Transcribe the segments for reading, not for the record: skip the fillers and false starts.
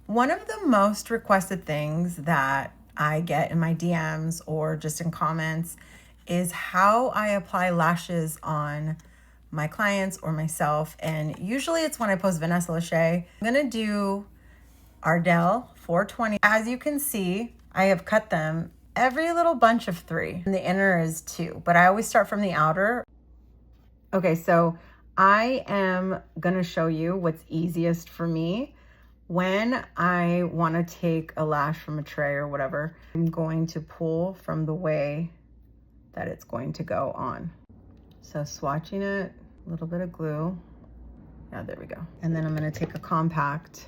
One of the most requested things that I get in my DMs or just in comments is how I apply lashes on my clients or myself. And usually it's when I post Vanessa Lachey. I'm gonna do Ardell 420. As you can see, I have cut them every little bunch of 3. And the inner is 2, but I always start from the outer. Okay, so I am gonna show you what's easiest for me. When I want to take a lash from a tray or whatever, I'm going to pull from the way that it's going to go on. So swatching it, a little bit of glue. Yeah, there we go. And then I'm going to take a compact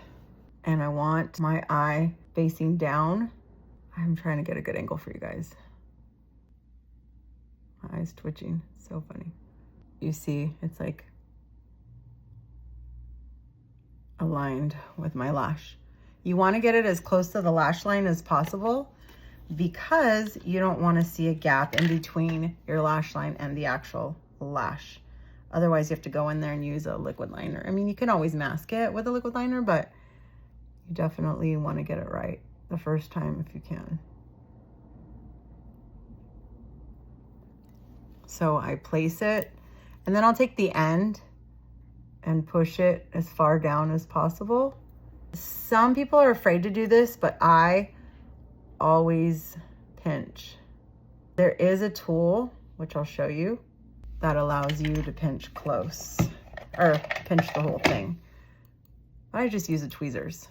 and I want my eye facing down. I'm trying to get a good angle for you guys. My eye's twitching, so funny. You see, it's like aligned with my lash. You want to get it as close to the lash line as possible because you don't want to see a gap in between your lash line and the actual lash. Otherwise, you have to go in there and use a liquid liner. I mean, you can always mask it with a liquid liner, but you definitely want to get it right the first time if you can. So I place it, and then I'll take the end and push it as far down as possible. Some people are afraid to do this, but I always pinch. There is a tool, which I'll show you, that allows you to pinch close, or pinch the whole thing. I just use the tweezers.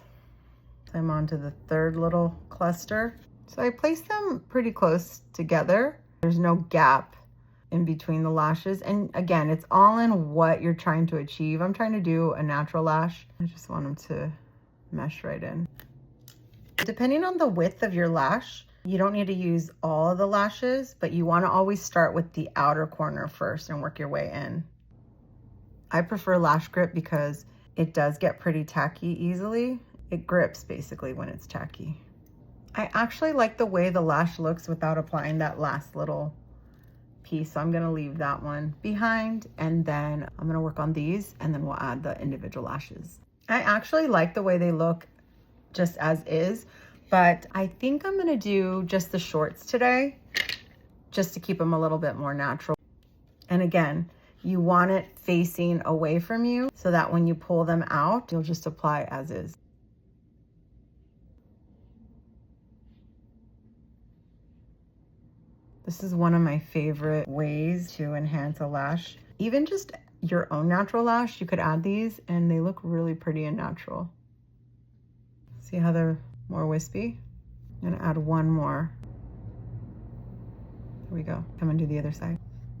I'm on to the 3rd little cluster. So I place them pretty close together. There's no gap in between the lashes. And again, it's all in what you're trying to achieve. I'm trying to do a natural lash. I just want them to mesh right in. Depending on the width of your lash, you don't need to use all of the lashes, but you want to always start with the outer corner first and work your way in. I prefer lash grip because it does get pretty tacky easily. It grips basically when it's tacky. I actually like the way the lash looks without applying that last little piece, so I'm gonna leave that one behind, and then I'm gonna work on these, and then we'll add the individual lashes. I actually like the way they look just as is, but I think I'm gonna do just the shorts today, just to keep them a little bit more natural. And again, you want it facing away from you so that when you pull them out, you'll just apply as is. This is one of my favorite ways to enhance a lash. Even just your own natural lash, you could add these and they look really pretty and natural. See how they're more wispy? I'm gonna add one more. Here we go. Come and do the other side.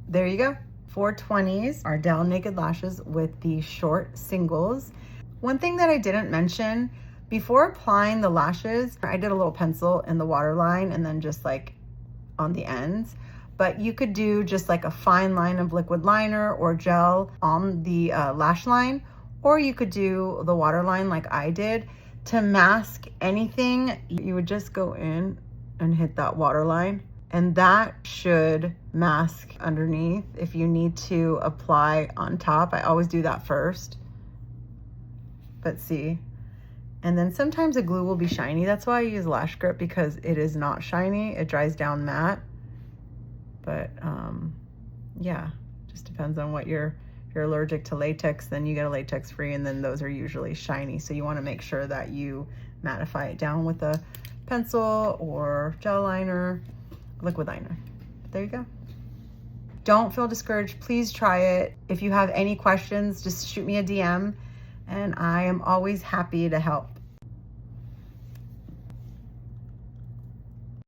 There you go. 420s Ardell Naked Lashes with the short singles. One thing that I didn't mention, before applying the lashes, I did a little pencil in the waterline and then just like on the ends, but you could do just like a fine line of liquid liner or gel on the lash line, or you could do the waterline like I did. To mask anything, you would just go in and hit that waterline, and that should mask underneath. If you need to apply on top, I always do that first, but see. And then sometimes the glue will be shiny. That's why I use Lash Grip, because it is not shiny. It dries down matte. But yeah, just depends on what if you're allergic to latex, then you get a latex free, and then those are usually shiny. So you want to make sure that you mattify it down with a pencil or gel liner, liquid liner. There you go. Don't feel discouraged. Please try it. If you have any questions, just shoot me a DM. And I am always happy to help.